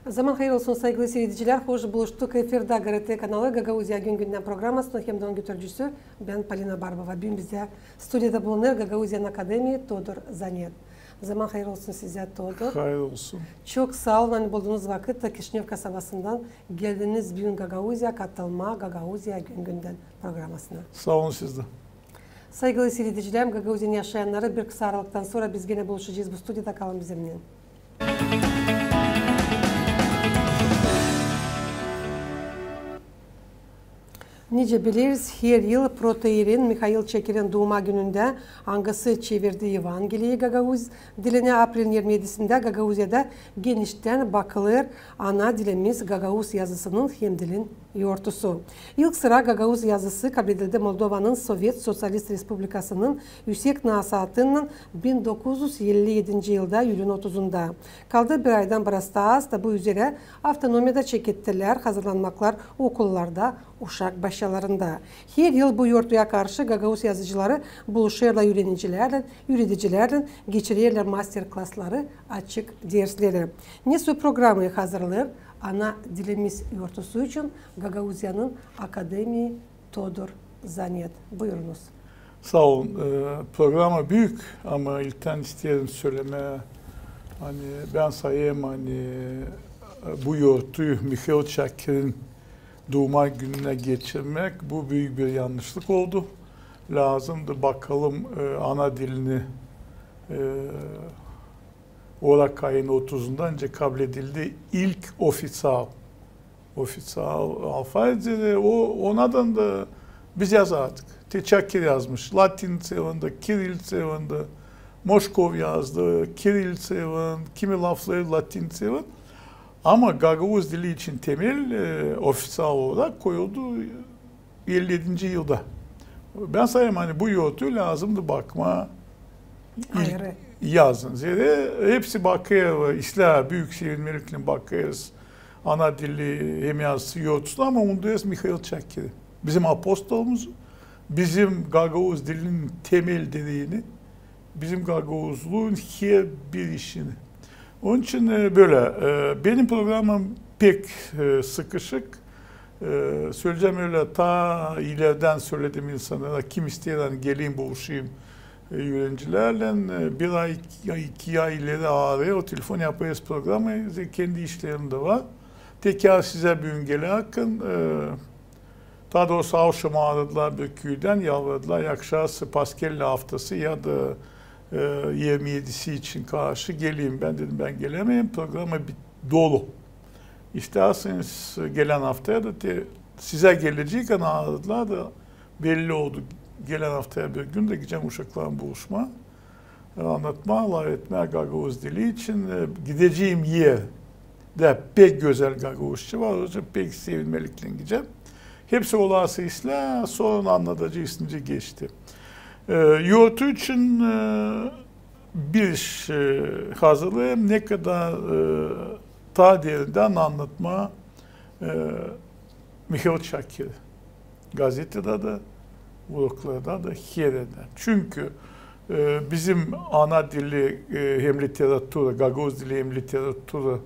Zaman hayır olsun saygılı seyirciler. Hoş buluştuk. Efirde GRT kanalı Gagauzya Gün Gündem programmasının hem de götürücüsü ben Polina Barbova. Bugün bize stüdyoda bulunur Gagauzyan Akademi Todor Zanet. Zaman hayır olsun size Todor. Hayır olsun. Çok sağ olun. Hani bulduğunuz vakit Kişinev kasabasından geldiniz bugün Gagauzya katılma Gagauzya Gün Gündem programmasına. Sağ olun siz de. Saygılı seyirciler, Gagauzyan yaşayanları bir kısa aralıktan sonra biz gene buluşacağız bu stüdyoda, kalın bizimle. Nice biliriz, her yıl Protoirin Mikhail Çekir'in doğuma gününde angası çevirdiği Evangeliyi Gagauz diline April 27'sinde Gagauzya'da genişten bakılır ana dilimiz Gagauz yazısının hem dilin yortusu. İlk sıra Gagauz yazısı kabul edildi Moldova'nın Sovyet Sosyalist Respublikası'nın Yüksek Nasatının 1957 yılda Eylül'ün 30'unda. Kaldığı bir aydan biraz da bu üzere avtonomiyada çekittiler, hazırlanmaklar okullarda, uşak başlarında. Her yıl bu yortuya karşı Gagauz yazıcıları buluşurlar yöneticilerle geçirirler master klasları, açık dersleri. Nesu programı hazırlar ana dilimiz yortusu için Gagauzya'nın Akademi Todor Zanet. Buyurunuz. Sağ olun. Programa büyük ama ilkten isteyelim söylemeye. Hani ben sayayım bu yortuyu Mikhail Çakir'in doğuma gününe geçirmek bu büyük bir yanlışlık oldu. Lazımdı bakalım ana dilini Orak ayın 30'undan önce kabul edildi. İlk ofisal alfabeleri onadan da biz yazardık. Çakir yazmış. Latin sevindi, Kiril sevindi, Moşkov yazdı, Kiril sevindi, kimi lafları Latin sevindi. Ama Gagauz dili için temel ofisal olarak koyuldu 57. yılda. Ben sayayım bu yortu lazımdı bakma. Ayrı. Yazın. Zira hepsi bakıyor, İslah, Büyükşehir Melekli'nin bakıyoruz. Ana dili hem yazısı yortusu ama ondayız Mikhail Çakir. Bizim apostolumuz, bizim Gagauz dilinin temel dediğini, bizim Gagauzluğun her bir işini. Onun için böyle. Benim programım pek sıkışık. Söyleyeceğim öyle ta ileriden söyledim insanlara kim isteyen geleyim buluşayım öğrencilerle bir ay, iki ay ileri ağrıyor. O telefon yaparız programı. Kendi işlerim de var. Tekrar size bir gün gele hakkın. Daha doğrusu avşamı aradılar bir köyden yalvardılar. Yakşası Paskelli haftası ya da 27'si için karşı geleyim. Ben dedim ben gelemeyim. Programı dolu. İsterseniz gelen haftaya da size gelecek ama aradılar da belli oldu. Gelen haftaya bir gün de gideceğim uşakların buluşma. Anlatma, Allah etme Gagauz dili için gideceğim yer de pek güzel Gagauzçı var. O yüzden pek sevilmelikle gideceğim. Hepsi olasıyla sonra anlatacağız geçti. Yortu için bir iş hazırlayayım. Ne kadar ta derinden anlatma Mikhail Çakir. Gazetede de Uruklarda da Hiye'de. Çünkü bizim ana dili hem literatürü, Gagauz dili hem literatürü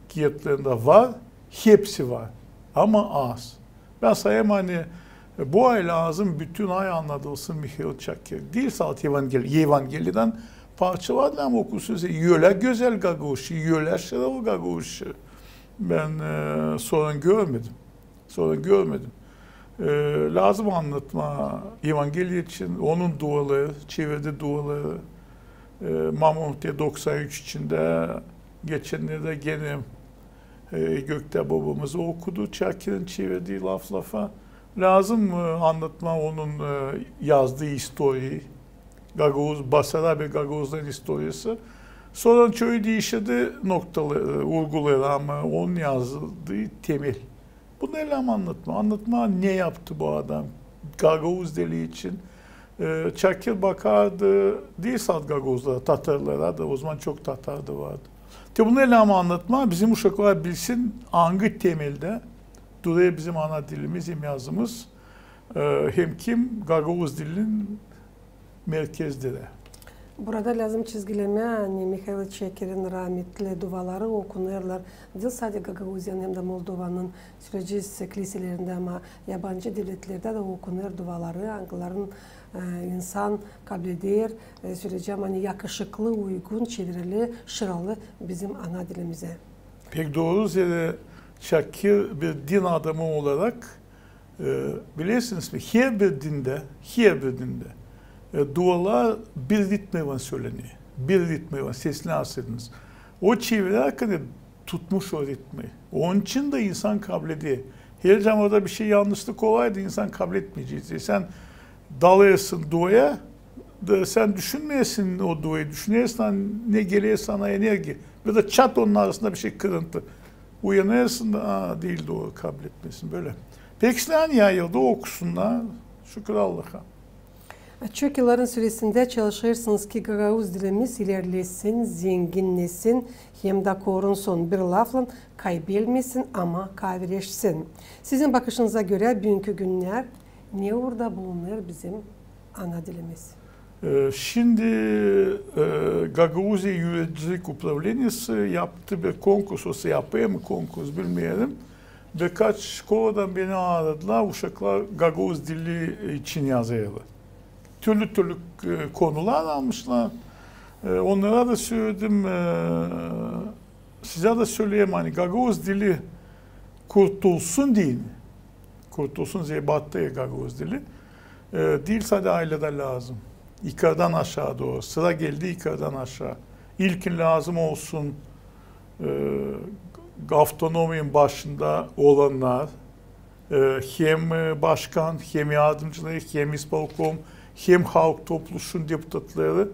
kiyetlerinde var. Hepsi var. Ama az. Ben sayayım bu ay lazım bütün ay anlatılsın Mikhail Çakir. Değil sadece Evangeliden parça vardı ama okusuz. Yöle güzel Gagauzçı, yöle şıralı Gagauzçı. Ben sorun görmedim. Lazım anlatma Evangeli için onun duaları, çevirdi duaları. Mamonti 93 içinde geçenlerde gene Gökte babamızı okudu. Çakir'in çevirdiği lafa. Lazım anlatma onun yazdığı historiyi. Gagauz, Basarabya Gagauzların historisi. Sonra çoğu değişti noktaları, vurguları ama onun yazdığı temel. Bunu eylem anlatma. Anlatma ne yaptı bu adam Gagauz dili için. Çakir bakardı, değil sadece Gagauzlara, Tatarlara da o zaman çok Tatar da vardı. Bunu eylem anlatma bizim uşaklar bilsin hangi temelde duruyor bizim ana dilimiz hem yazımız hem kim Gagauz dilinin merkezleri. Burada lazım çizgileme, hani Mikhail Çekir'in rahmetli duaları okunurlar. Değil sadece Gagauzyan hem de Moldova'nın süreci kiliselerinde ama yabancı devletlerde de okunur duaları. Ankaların insan kabul eder, süreci hani yakışıklı, uygun, çevrili, şıralı bizim ana dilimize. Pek doğru. Çakir bir din adamı olarak bilirsiniz mi? Her bir dinde dualar bir ritme söyleniyor. Bir ritme sesini asırdınız. O çevirerken tutmuş o ritmi. Onun için de insan kabul ediyor. Her zaman orada bir şey yanlışlık olaydı insan kabul etmeyecekti. Sen dalıyorsun duaya, sen düşünmeyesin o duayı. Düşünüyorsan ne geliyor sana enerji. Ya da çat onun arasında bir şey kırıntı. Uyanıyorsun da değil doğru kabul etmesin böyle. Peki yani yayıldı okusunlar. Şükür Allah'a. Çok yılların süresinde çalışırsınız ki Gagauz dilimiz ilerlesin, zenginleşsin, hem de korunsun. Bir lafla kaybetmesin ama kavreşsin. Sizin bakışınıza göre bugünkü günler ne orada bulunur bizim ana dilimiz? Şimdi Gagauzya Yöneticilik Upravleniesi yaptı bir konkurs, yapıyor mu konkurs bilmiyorum. Birkaç şkoladan beni aradılar, uşaklar Gagauz dili için yazıyorlar. Türlü konular almışlar. Onlara da söyledim, size de söyleyeyim hani Gagauz dili kurtulsun değil mi? Kurtulsun diye battı ya Gagauz dili. Değil sadece ailede lazım. Yukarıdan aşağı doğru. Sıra geldi yukarıdan aşağı. İlkin lazım olsun autonominin başında olanlar, hem başkan, hem yardımcıları, hem isполком, hem halk topluluğunun deputatları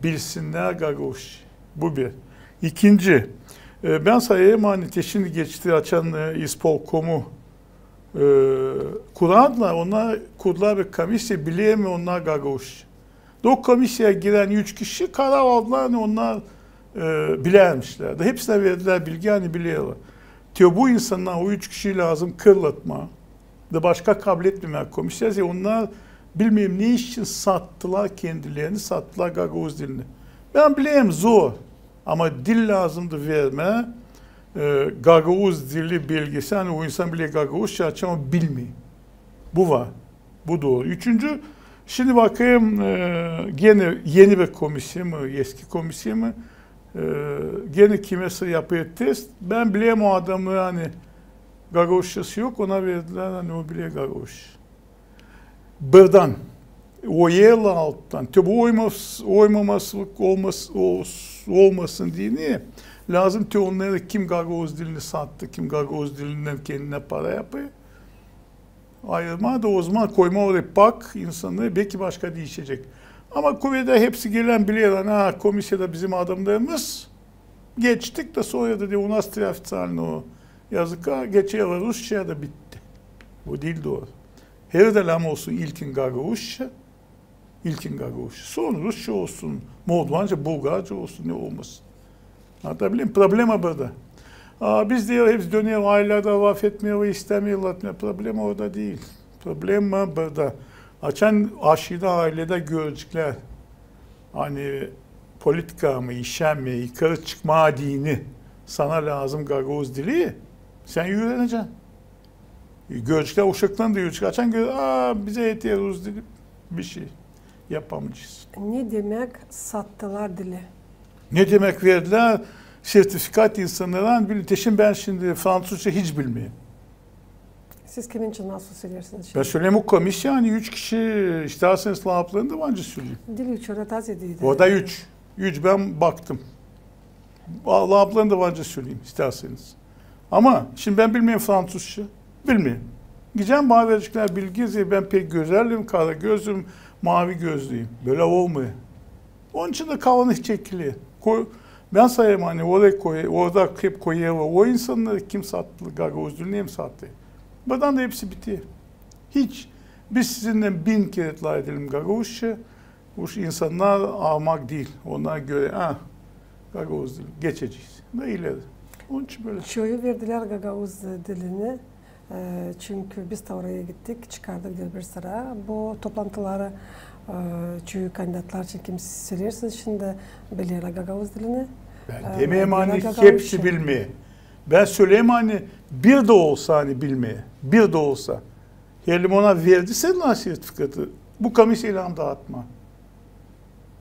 bilsinler Gagauz. Bu bir. İkinci, ben sayayım hani şimdi geçti açan isполкому kurarlar, onlar kurdular bir komisya, biliyor mu onlar Gagauz. O komisyaya giren 3 kişi karar aldılar, hani onlar bilermişler. Hepsine verdiler bilgi, hani biliyorlar. Diyor bu insanlar o 3 kişiyi lazım kırlatma. Da başka kabul etmemek komisyası. Onlar bilmiyorum ne için sattılar kendilerini, sattılar Gagauz dilini. Ben bileyim zor ama dil lazımdı verme. Gagauz dili bilgisi, hani o insan bile Gagauzca açıyor ama bilmiyor. Bu var. Bu doğru. Üçüncü, şimdi bakayım gene yeni bir komisyon mu, eski komisyon mu? Gene kimse yapıyor test. Ben bileyim o adamı hani Gagauzcası yok, ona verdiler hani o bile Gagauz. Birden o yıl alttan tabi oymamasılık olmasın diye niye? Lazım ki onları kim Gagauz dilini sattı, kim Gagauz dilinden kendine para yapıyor. Ayırma da o zaman koyma oraya bak insanları belki başka değişecek. Ama kuvvede hepsi gelen biliyorlar. Ha komisyada bizim adamlarımız geçtik de sonra da diyor u nas ofiциально o yazıka geçiyor Rusça'ya da bitti. Bu değil doğru. Her delam olsun ilkin Gagauzca, sonra Rusça olsun, Moldovanca, Bulgarca olsun ne olmasın. Hatta bileyim problema burada. Biz diyor hepsi dönüyor ailelerde laf etmiyor ve istemiyorlar. Problem orada değil. Problem burada. Açan aşırı ailede görecekler. Hani politika mı, işen mi, yukarı çıkma dini sana lazım Gagauz dili. Sen öğreneceksin. Görecekler uşaklarını da görecekler. Açan bize ihtiyacımız dili bir şey yapamayacağız. Ne demek sattılar dili? Ne demek verdiler? Sertifikat insanlara bilin. Ben şimdi Fransızca hiç bilmiyorum. Siz kimin için nasıl söylersiniz? Ben söyleyeyim o komisya hani 3 kişi isterseniz laflarını da bence söyleyeyim. Dil 3 orada ediydi. O da 3. 3 ben baktım. Laflarını da bence söyleyeyim isterseniz. Ama şimdi ben bilmiyorum Fransızca. Bilmiyorum. Gideceğim bana verecekler bilgi. Ben pek güzelim, kara gözlüm, mavi gözlüyüm. Böyle olmuyor. Onun için de kavanı çekiliyor. Ben sayayım hani orada hep koyuyor. O insanları kim sattı? Gagauz dilini mi sattı? Buradan da hepsi bitiyor. Hiç. Biz sizinle 1000 kere itla edelim Gagauzca. Bu insanlar almak değil. Onlara göre Gagauz dili geçeceğiz. Ne ileri. Onun için böyle. Çoğu verdiler Gagauz dilini. Çünkü biz de oraya gittik, çıkardık bir sıra. Bu toplantıları Çünkü kandidatlar için kim söylersiniz şimdi bilir Gagavuz dilini. Ben demeyeyim hani hepsi bilmeye. Ben söyleyeyim hani bir de olsa hani bilmeye. Bir de olsa. Helim ona verdiyse lan sertifikatı. Bu kamis ilan dağıtma.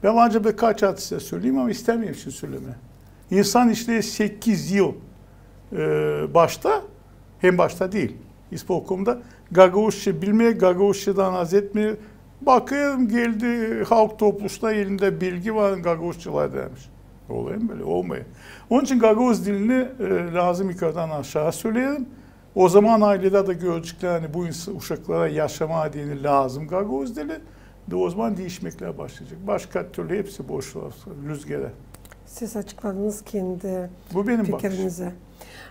Ben ancak birkaç adı size söyleyeyim ama istemiyorum şimdi söyleme. İnsan işte 8 yıl başta, hem başta değil, İspolkom'da Gagavuzca bilmeye, Gagavuzca'dan haz etmeye. Bakıyorum geldi halk topluluğuna elinde bilgi var Gagavuzcalar demiş. Oluyor mu böyle? Olmuyor. Onun için Gagavuz dilini lazım yukarıdan aşağı söyleyelim. O zaman ailede de görecekler hani bu uşaklara yaşama dini lazım Gagavuz dili. De o zaman değişmekler başlayacak. Başka türlü hepsi boş rüzgara. Siz açıkladınız kendi Bu benim fikrinizi. bakışım.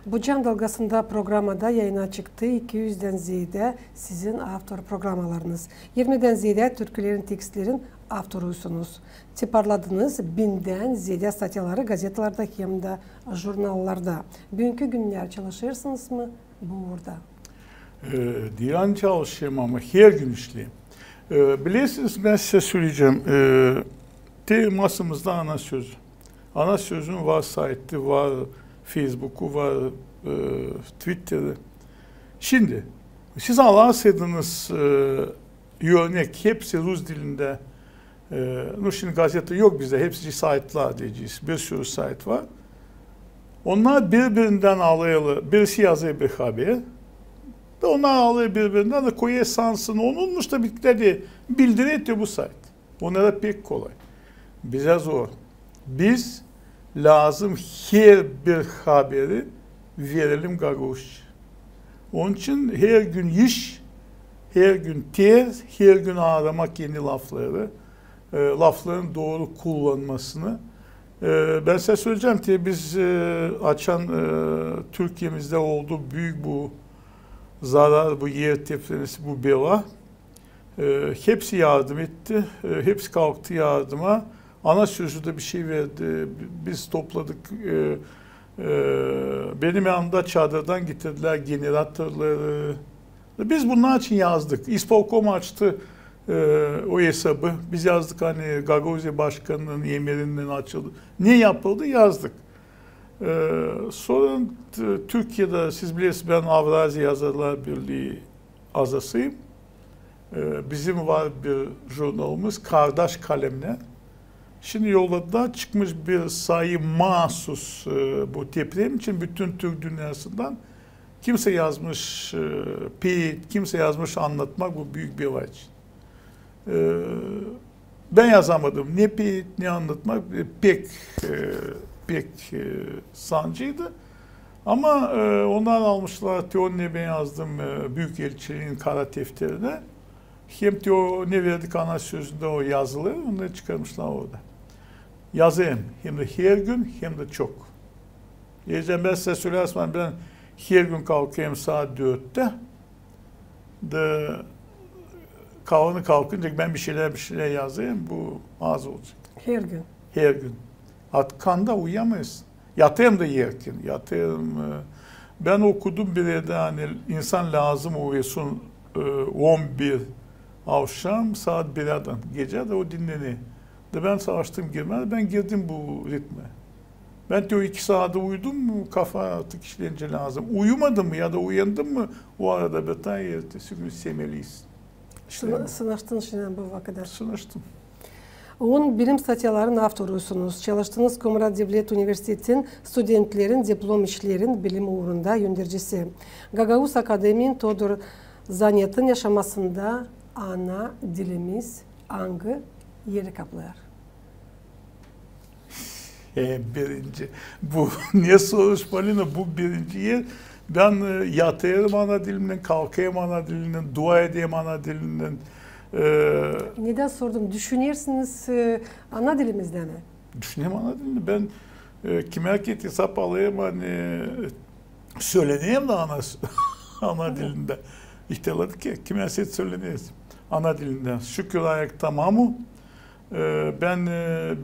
Bu Can Dalgası'nda programda yayına çıktı. 200'den ziyade sizin автор programalarınız. 20'den ziyade türkülerin, tekstlerin авторуsunuz. Tiparladınız 1000'den ziyade statyaları gazetelerde hem de jurnallarda. Bugünkü günler çalışırsınız mı burada? Diyan çalışayım ama her gün işleyeyim. Bilirsiniz ben size söyleyeceğim. Masamızda ana sözü. Ana sözün var site'ı, var Facebook'u, var Twitter'ı. Şimdi siz anlarsaydınız örnek hepsi Rus dilinde. Şimdi gazete yok bizde, hepsi site'lar diyeceğiz. Bir sürü site var. Onlar birbirinden alayalı, birisi yazıyor bir haber. Onlar alıyor birbirinden de koyu esansını, onunmuş da bitkileri bildiri ediyor bu site. Onlara pek kolay. Bize zor. Biz lazım her bir haberi verelim Gagavuzca. Onun için her gün iş, her gün tez, her gün aramak yeni lafları, lafların doğru kullanmasını. Ben size söyleyeceğim ki biz açan Türkiye'mizde oldu büyük bu zarar, bu yer tepkisi, bu bela. Hepsi yardım etti, hepsi kalktı yardıma. Ana sözü de bir şey verdi. Biz topladık. Benim yanımda çadırdan getirdiler generatörleri. Biz bunlar için yazdık. İspolkom açtı o hesabı. Biz yazdık hani Gagavuzya Başkanı'nın emrinden açıldı. Ne yapıldı yazdık. Sonra Türkiye'de siz bilirsiniz ben Avrasya Yazarlar Birliği azasıyım. Bizim var bir jurnalımız Kardeş Kalemler. Şimdi yolladılar çıkmış bir sayı mahsus bu deprem için bütün Türk dünyasından kimse yazmış kimse yazmış anlatmak bu büyük bir olay için. Ben yazamadım. Ne piyet ne anlatmak pek sancıydı. Ama onlar almışlar Teo'nun ben yazdım Büyükelçiliğin kara defterine. Hem Teo ne verdik ana sözünde o yazılı onları çıkarmışlar orada. Yazayım hem de her gün hem de çok. Diyeceğim ben size söylersem ben her gün kalkayım saat 4'te. De kalanı kalkınca ben bir şeyler yazayım bu az olacak. Her gün. Her gün. Atkanda uyuyamayız. Yatayım da yerken. Yatayım. Ben okudum bir yerde hani insan lazım uyusun 11 akşam saat 1'den gece de o dinleniyor. De ben savaştım girmedi. Ben girdim bu ritme. Ben de o 2 saate uyudum mu kafa artık işleyince lazım. Uyumadım mı ya da uyandım mı o arada bir tane ertesi gün semeliyiz. Sınırsın şimdi bu vakitte. Sınırsın. On bilim statyaların avtorusunuz. Çalıştığınız Komrat Devlet Üniversitesi'nin studentlerin diplom işlerin bilim uğrunda yöndericisi. Gagavuz Akademi'nin Todor Zanyat'ın yaşamasında ana dilimiz hangi yeri kaplar? Birinci. Bu niye soruşmalıyım? Bu birinci yer. Ben yatayım ana dilinden, kalkayım ana dilinden, dua edeyim ana dilinden. Neden sordum? Düşünürsünüz ana dilimizde mi? Düşüneyim ana dilini. Ben kime ki hesap alayım hani söyleneyim de ana dilinde. İhtiyarladık ki kime söyleneyiz ana dilinden. Şükür ayak tamamı. Ben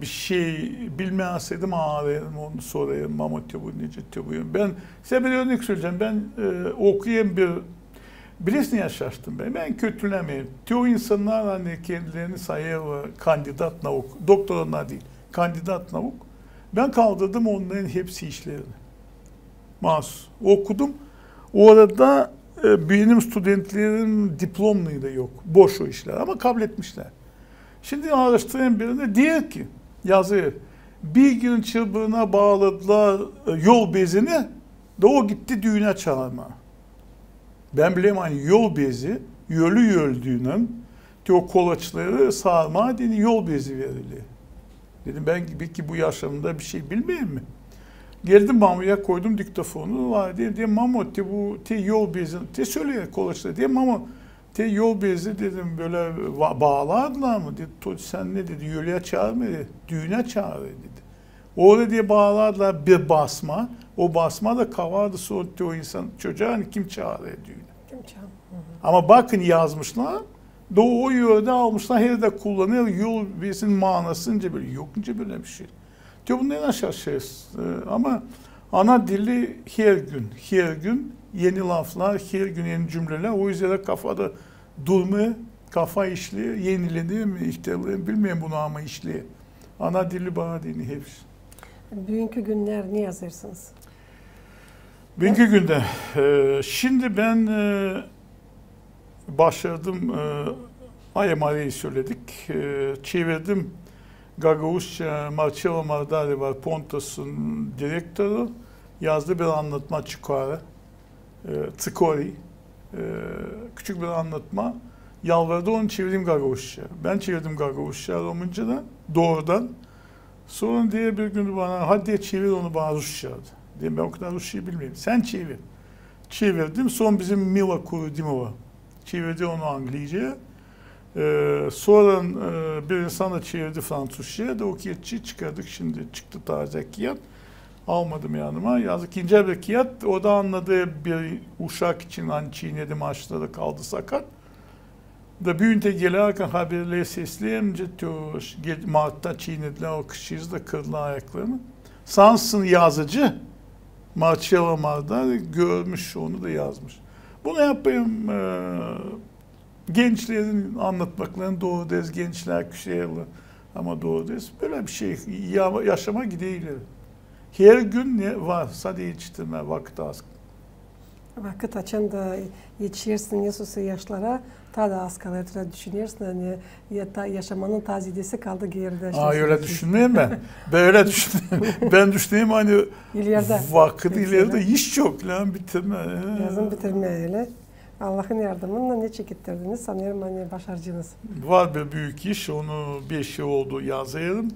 bir şey bilmeyenseydim ağlayayım onu sorayım ama bu nece bu. Ben size bir örnek söyleyeceğim. Ben okuyayım bir Bilirsin ya şaştım ben. Ben kötülemeyim. Çoğu insanlar hani kendilerini sayıyor kandidat navuk. Doktorlar değil. Kandidat navuk. Ben kaldırdım onların hepsi işlerini. Mahsus. Okudum. O arada benim studentlerin diplomlığı da yok. Boş o işler ama kabul etmişler. Şimdi araştıran birine diyor ki yazıyor. Bir gün çılbırına bağladılar yol bezini de o gitti düğüne çağırma. Ben bileyim hani yol bezi yölü yöldüğünün o kolaçları sarma dedi yol bezi verili. Dedim ben belki bu yaşamda bir şey bilmeyeyim mi? Geldim mamuya koydum diktafonu var diye mamo bu yol bezi te söyle kolaçları diye mamo te yol bezi dedim böyle bağlardılar mı dedi sen ne dedi yölüye çağırma dedi düğüne çağır dedi. Orada diye bağlardılar bir basma o basma da kavardı sonra o insan çocuğa hani kim çağırıyor düğüne. Kim çağırıyor? Ama bakın yazmışlar o yolda almışlar her de kullanıyor yol bezinin manasınca böyle yokunca böyle bir şey. Diyor bu ne aşağı şey ama ana dili her gün yeni laflar, her gün yeni cümleler. O yüzden de kafada durma, kafa işliyor, yenileniyor mu, ihtiyaçları bilmiyorum bunu ama işliyor. Ana dili bana dini hepsi. Bugünkü günler ne yazarsınız? Bugünkü günde, şimdi ben başladım, Ayamari'yi söyledik, çevirdim. Gagauzca Marcello Mardari var, Pontus'un direktörü. Yazdı bir anlatma çıkarı. Tsikori. Küçük bir anlatma. Yalvardı onu çevirdim Gagauzca. Ben çevirdim Gagauzca Romancadan, doğrudan. Sonra diye bir gün bana hadi çevir onu bana Rusça. Dedim ben o kadar Rusçayı bilmiyorum. Sen çevir. Çevirdim. Son bizim Mila Kurudimova çevirdi onu Anglica'ya. Sonra bir insan da çevirdi Fransızca'ya da o kağıtçıyı çıkardık şimdi çıktı taze kağıt almadım yanıma yazık ince bir kağıt o da anladığı bir uşak için hani çiğnedi maçları kaldı sakat da büyünte gelirken haberleri sesleyince Mart'ta çiğnediler o kışçıyız da kırdılar ayaklarını Sansın yazıcı Marcello Mardari görmüş onu da yazmış bunu yapayım gençlerin anlatmaklarını doğru deriz, gençler küçüğerli ama doğru deriz. Böyle bir şey yaşama gideyilir. Her gün ne var? Sadece yetiştirme, vakit az. Vakit açan da yetişirsin Yesus'a yaşlara, ta da az kalır düşünüyorsun. Hani yaşamanın tazidesi kaldı geride. Öyle düşünmeyeyim ben. Böyle düşünüyorum. Ben düşüneyim hani ileride, vakit ileride iş çok lan bitirme. Yazın bitirme öyle. Allah'ın yardımıyla ne çekittirdiniz sanıyorum hani başarıcınız. Var bir büyük iş onu 5 yıl oldu yazayım.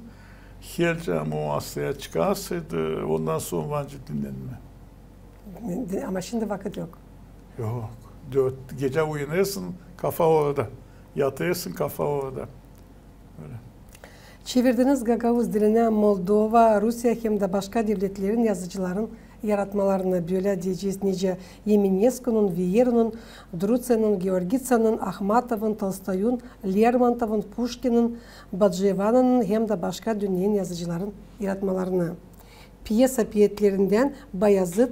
Geleceğim o Asya'ya çıkarsaydı ondan sonra bence dinlenme. Ama şimdi vakit yok. Yok. 4 gece uyanırsın kafa orada. Yatırsın kafa orada. Öyle. Çevirdiniz Gagauz diline Moldova, Rusya hem de başka devletlerin yazıcıların yaratmalarını böyle diyeceğiz nice Yemenescu'nun, Vieru'nun, Druce'nin, Georgitsa'nın, Akhmatov'un, Tolstoy'un, Lermontov'un, Pushkin'in, Bacıvan'ın hem de başka dünyanın yazıcıların yaratmalarını. Piyesa piyetlerinden Bayazıt,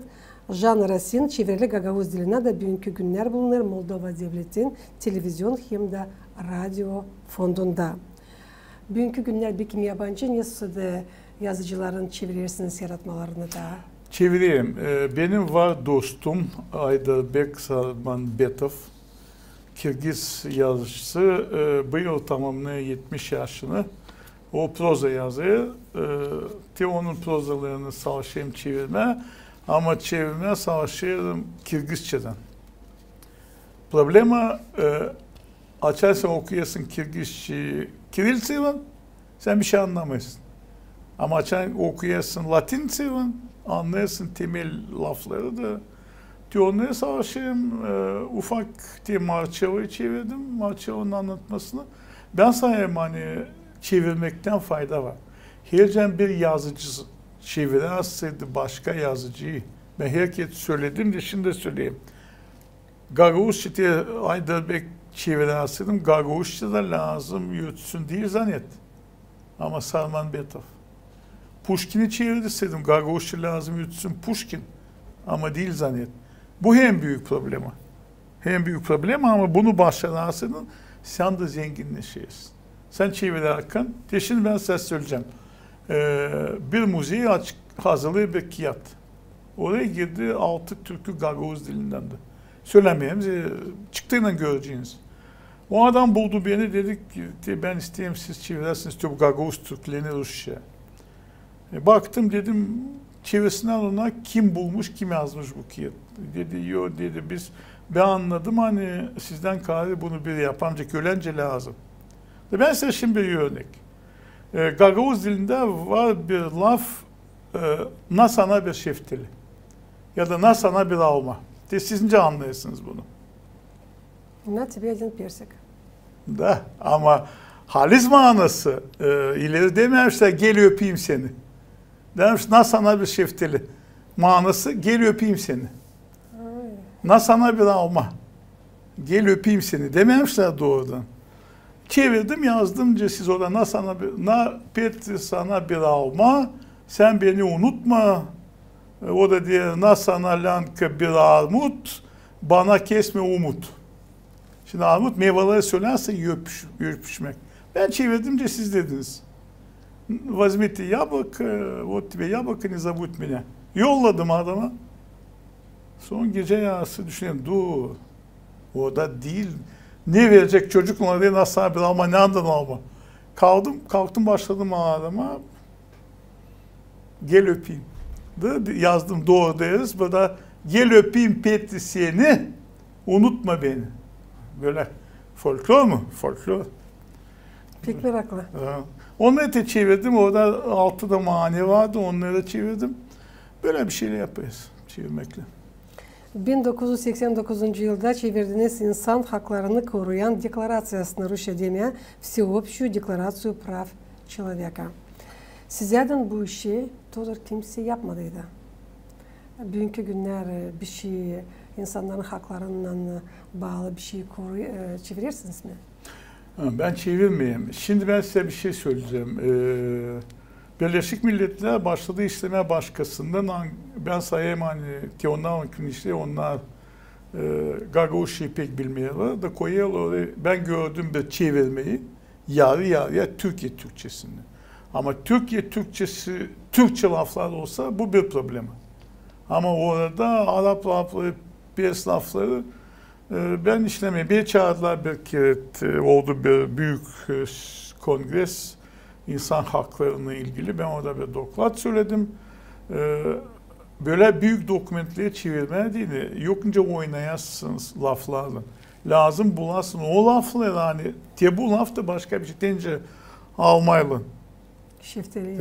Jean Racine çevrili Gagauz diline de bugünkü günler bulunur Moldova Devleti'nin televizyon hem de radyo fondunda. Bugünkü günler bir kim yabancı Yesus'da yazıcıların çevirirsiniz yaratmalarını da. Çevireyim. Benim var dostum Ayderbek Sarmanbetov, Kirgiz yazıcısı. Bu yıl tamamlıyor 70 yaşını. O proza yazıyor. Onun prozalarını savaşayım çevirme. Ama çevirmeye savaşıyorum Kirgizçeden. Problema açarsan okuyasın Kirgizçeyi. Kirilçe var, sen bir şey anlamıyorsun. Ama açan okuyasın Latince var, anlayasın temel lafları da. Onlara savaşayım, ufak diye Marcello'yu çevirdim, Marcello'nun anlatmasını. Ben sayayım hani çevirmekten fayda var. Hercen bir yazıcı çevirenseydi başka yazıcıyı, ben herkes söyledim de şimdi söyleyeyim. Gagauzca diye Ayderbek çevirenseydim, Gagauzca da lazım yürütsün değil zannet. Ama Sarmanbetov. Pushkin'i çevirseydim, Gagauzca lazım yürütsün Pushkin. Ama değil zannet. Bu hem büyük problemi. en büyük problem ama bunu başarırsan sen de zenginleşiyorsun. Sen çevirirken, şimdi ben size söyleyeceğim. Bir müziği açık hazırlığı bir kağıt. Oraya girdi 6 türkü Gagavuz dilindendi. Söylemeyeyim, çıktığında göreceğiniz. O adam buldu beni, dedik ki ben isteyeyim siz çevirirsiniz bu Gagavuz Türklerini Rusça. Baktım dedim çevirisinden ona kim bulmuş, kim yazmış bu kağıt. Dedi yo dedi ben anladım hani sizden kararı bunu bir yapamayacak ölence lazım. Ben size şimdi bir örnek. Gagavuz dilinde var bir laf na sana bir şeftali ya da na sana bir alma. Siz ince anlayırsınız bunu. Na тебе один персик. Da ama halis manası ileri dememişler gel öpeyim seni. Demiş na sana bir şeftali. Manası gel öpeyim seni. Na sana bir alma. Gel öpeyim seni dememişler doğrudan. Çevirdim yazdım siz orada na Petri sana bir alma. Sen beni unutma. O da diyor na sana lanka bir armut. Bana kesme umut. Şimdi armut meyveleri söylerse öpüşmek. Ben çevirdim siz dediniz. Возьмите яблоко, вот тебе яблоко, не забудь меня. Yolladım adama. Son gece yarısı düşünüyorum. Dur. O da değil. Ne verecek çocuk ona diye nasıl bir alma, ne andan alma. Kalktım başladım adama. Gel öpeyim. Yazdım doğru deriz. Burada gel öpeyim Petri seni. Unutma beni. Böyle folklor mu? Folklor. Pek meraklı. Onları da çevirdim. Orada altıda mani vardı. Onları da çevirdim. Böyle bir şeyle yapıyoruz. Çevirmekle. 1989 yılda çevirdiğiniz insan haklarını koruyan deklarasyasını Rusça demeye Всеобщую декларацию прав человека. Sizlerden bu işi kimse yapmadıydı. Bugünkü günler bir şey insanların haklarından bağlı bir şey çevirirsiniz mi? Ben çevirmeyeyim. Şimdi ben size bir şey söyleyeceğim. Birleşik Milletler başladı işleme başkasından ben sayayım hani ki onlar işte onlar Gagavuz'u pek bilmiyorlar da koyuyorlar. Ben gördüm bir çevirmeyi yarı yarıya Türkiye Türkçesini. Ama Türkiye Türkçesi Türkçe laflar olsa bu bir problem. Ama orada Arap lafları, Pers lafları ben işlemeyeyim. Bir çağırdılar bir kere oldu bir büyük kongres insan haklarına ilgili. Ben orada bir doklat söyledim. Böyle büyük dokumentleri çevirmeye değil. Yokunca oynayasınız laflarla. Lazım bulasın. O laflar hani bu laf da başka bir şey deyince almayalım.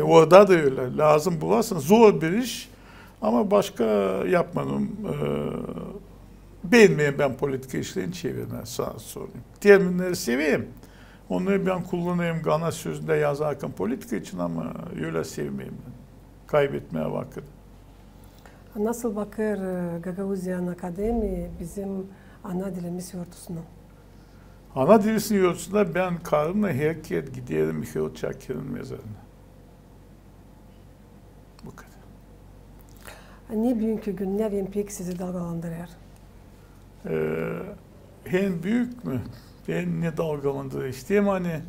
Orada da öyle. Lazım bulasın. Zor bir iş ama başka yapmadım. Beğenmeyen ben politika işlerini çevirmeye sağ sorayım. Terminleri seveyim. Onları ben kullanayım Gana sözünde yazarken politika için ama öyle sevmeyeyim ben. Kaybetmeye vakit. Nasıl bakır Gagavuzyan Akademi bizim ana dilimiz yurtusuna? Ana dilisinin yurtusunda ben karımla herkes giderim Mikhail Çakir'in mezarına. Bu kadar. Ne bugünkü günler en pek sizi dalgalandırır? En büyük mü? Ben ne dalgalandırır isteyeyim hani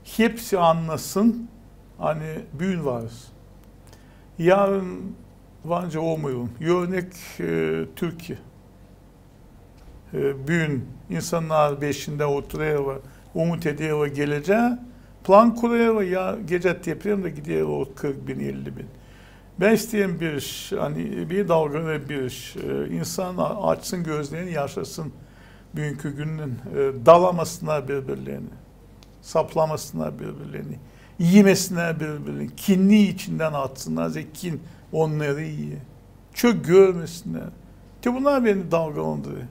hepsi anlasın hani büyün varız. Yarın bence olmayalım. Örnek Türkiye. Büyün insanlar beşinde oturuyor ve umut ediyor ve geleceğe plan kuruyor ve ya gece deprem de gidiyor o 40 bin 50 bin. Ben isteyeyim bir iş, hani bir dalgalı bir iş. İnsan açsın gözlerini yaşasın bugünkü günün dalamasına birbirlerini, saplamasına birbirlerini, yemesine birbirlerini, kinliği içinden atsınlar, kin onları yiye. Çok görmesinler. Bunlar beni dalgalandırıyor.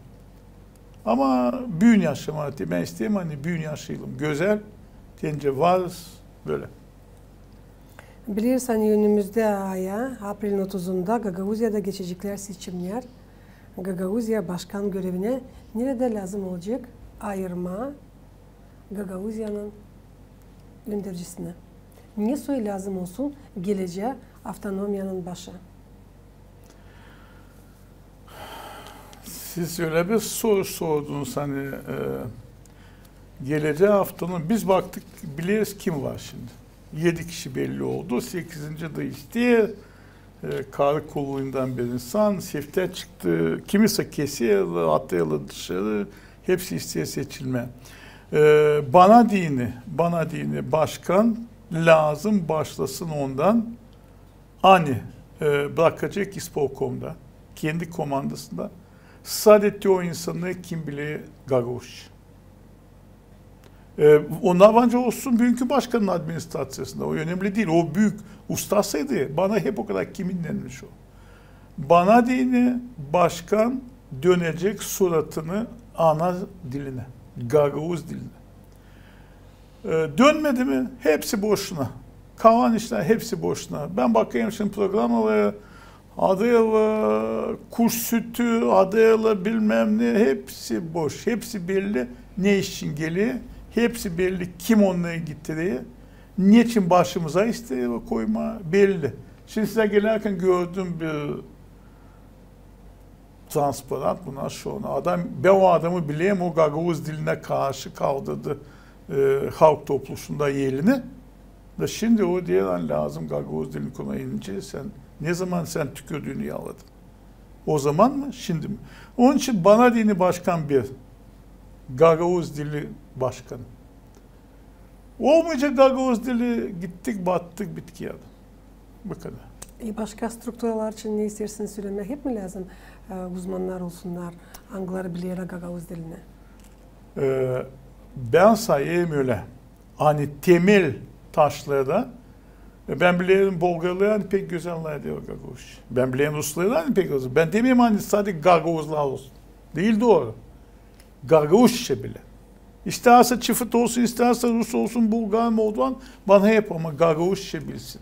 Ama büyün yaşamak diye ben isteyeyim hani büyün yaşayalım. Güzel, tence varız böyle. Bilirsen önümüzde aya April'in 30'unda Gagavuzya'da geçecekler seçimler. Gagavuzya başkan görevine nerede lazım olacak? Ayırma Gagavuzya'nın öndericisine. Niye soy lazım olsun geleceğe avtonomiyanın başı? Siz öyle bir soru sordunuz hani geleceği haftanın biz baktık biliriz kim var şimdi. 7 kişi belli oldu. 8. da işte karı kolluğundan bir insan sifte çıktı. Kimisi kesiyor, atıyor dışarı. Hepsi isteye seçilme. Bana dini başkan lazım başlasın ondan. Hani bırakacak İspolkom'da, kendi komandasında. Sadece o insanı kim bile garoş. Onlar bence olsun bugünkü başkanın administrasyasında. O önemli değil. O büyük ustasıydı. Bana hep o kadar kiminlenmiş o. Bana dini başkan dönecek suratını ana diline. Gagavuz diline. Dönmedi mi? Hepsi boşuna. Kalan işler hepsi boşuna. Ben bakayım şimdi programalara adıyla kuş sütü, adıyla bilmem ne hepsi boş. Hepsi belli ne için geliyor. Hepsi belli kim onlara gitti diye. Niçin başımıza istiyor koyma belli. Şimdi size gelirken gördüm bir transparan bunlar sonra. Adam, ben o adamı bileyim o Gagavuz diline karşı kaldırdı halk topluluğunda yeğlini. Da şimdi o diye lazım Gagavuz dilini konuyunca sen ne zaman sen tükürdüğünü yağladın. O zaman mı? Şimdi mi? Onun için bana dini başkan bir. Gagavuz dili başkanı. Olmayacak Gagavuz dili gittik battık bitki yadı. Bu kadar. Başka strukturalar için ne istersiniz söylemek hep mi lazım? Uzmanlar olsunlar, Angları bilir Gagavuz dilini. Ben sayayım öyle. Hani temel taşlarda ben biliyorum Bulgarlar hani pek güzeller diyor Gagavuz. Ben biliyorum Ruslar hani pek güzel. Ben demeyeyim hani sadece Gagavuzlar olsun. Değil doğru. Gagavuzça bile. İsterse çift olsun, isterse Rus olsun, Bulgar, Moldovan bana hep ama Gagavuzça bilsin.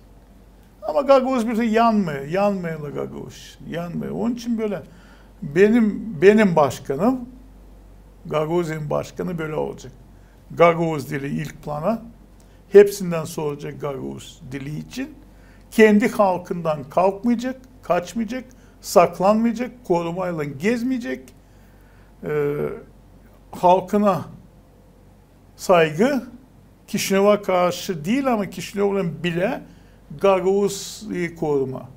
Ama Gagavuz bir şey yanmıyor Gagavuz. Yanmıyor. Onun için böyle benim başkanım, Gagavuz'un başkanı böyle olacak. Gagavuz dili ilk plana, hepsinden soracak Gagavuz dili için. Kendi halkından kalkmayacak, kaçmayacak, saklanmayacak, korumayla gezmeyecek. Halkına saygı, Kişinev'a karşı değil ama Kişinev'in bile Gagavuz'u koruma.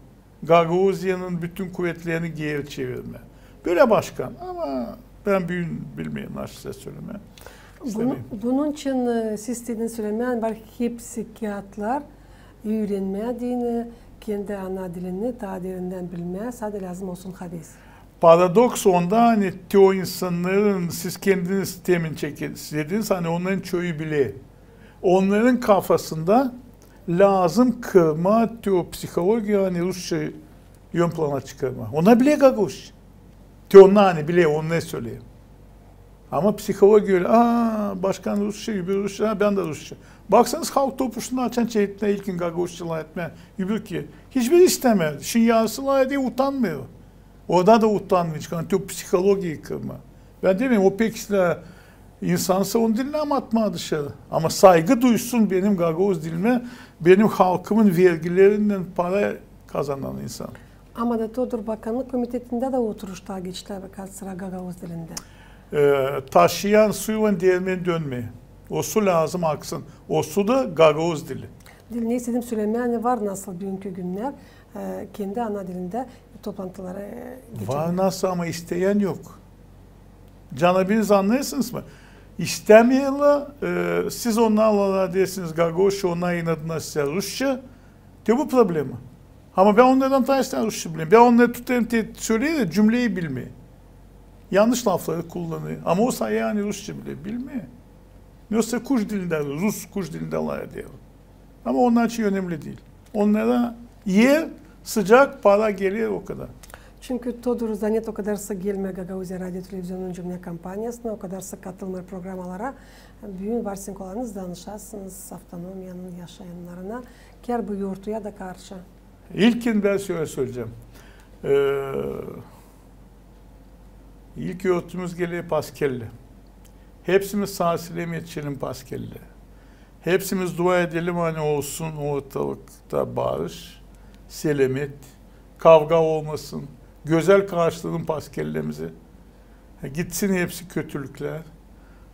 Gagavuzya'nın bütün kuvvetlerini geri çevirme. Böyle başkan ama ben bilmeyen size söyleme. Bunun için siz dediğiniz söylemeyen belki psikiyatlar öğrenmediğini, kendi ana dilini daha derinden bilmeye sadece lazım olsun hadis. Paradoks onda hani o insanların siz kendiniz temin dediniz hani onların çoğu bile. Onların kafasında lazım kırma o psikoloji hani Rusça ön plana çıkarma. Ona bile Gagavuz. Onlar hani bile onu ne söyleyeyim. Ama psikoloji öyle. Başkan Rusça gibi Rusça ben de Rusça. Baksanız halk topluluğunu açan çeşitler ilkin Gagavuzçalar etme. Gibi ki hiçbir istemez. Şimdi yarısılar diye utanmıyor. Orada da utanmayacak. Yani o psikolojiyi kırma. Ben demeyeyim o pek insansa onun diline ama atma dışarı. Ama saygı duysun benim Gagavuz dilime, benim halkımın vergilerinden para kazanan insan. Ama da Todor Bakanlık Komitesi'nde de oturuşta geçtiler birkaç sıra Gagavuz dilinde. Taşıyan suyun değirmeni dönmeyi. O su lazım aksın. O su da Gagavuz dili. Ne istedim söylemeye var nasıl bugünkü günler kendi ana dilinde toplantılara geçelim. Var nasıl ama isteyen yok. Canabiniz anlıyorsunuz mu? İstemiyorlar, siz onlarla dersiniz Gagavuzça, onlar inadına size Rusça. De bu problemi. Ama ben onlardan tanıştığım Rusça bilmiyorum. Ben onları tutarım söyleyeyim de cümleyi bilmiyor. Yanlış lafları kullanıyor. Ama o sayı yani Rusça bile bilmiyor. Yoksa kuş dilinde, Rus kuş dilinde alay ediyor. Ama onlar için önemli değil. Onlara yer, sıcak, para geliyor o kadar. Çünkü Todor Zanet o kadar sık gelmiyor Gagavuzya Radyo Televizyonun cümle kampanyasına, o kadar sık katılmıyor programalara. Büyün varsın kolanız danışarsınız avtonomiyanın yaşayanlarına. Ker bu yurtuya da karşı. İlkin ben şöyle söyleyeceğim. İlk yurtumuz geliyor Paskelli. Hepsimiz sağ yetişelim Paskelli. Hepsimiz dua edelim hani olsun ortalıkta barış, selamet, kavga olmasın. Güzel karşılayalım Paskellemizi. Gitsin hepsi kötülükler.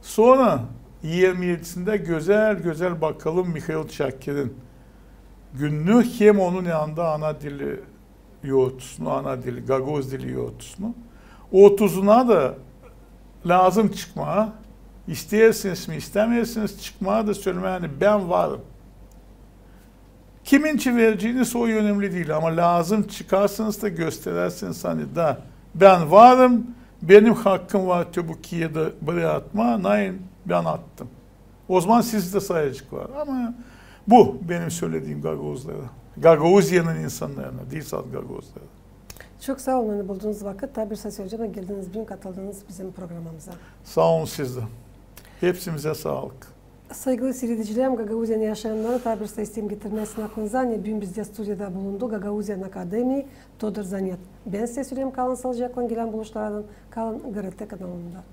Sonra 27'sinde güzel güzel bakalım Mikhail Çakir'in günlük hem onun yanında ana dili yoğurtusunu, ana dili, Gagavuz dili yoğurtusunu. O 30'una da lazım çıkmaya, isteyersiniz mi istemiyorsunuz çıkmaya da söyleme yani ben varım. Kimin için vereceğiniz o önemli değil ama lazım çıkarsınız da gösterirsiniz hani da ben varım, benim hakkım var Töbuki'ye de buraya atma, nein ben attım. O zaman sizde sayacık var ama bu benim söylediğim Gagavuzlara. Gagavuzya'nın insanlarına değil sadece Gagavuzlara. Çok sağ olun hani bulduğunuz vakit Tabir Sesi Hocam'a geldiğiniz gün katıldığınız bizim programımıza. Sağ olun siz de. Hepsimize sağlık. Saygılı seyredicilerim, Gagavuzya'nın yaşayanları Tabir Sesi'nin getirmesine aklınıza ne bugün bizde stüdyoda bulundu Gagavuzyan Akademi Todor Zanet. Ben size söyleyeyim kalın sağlıcakla gelen buluşlardan kalın GRT kanalında.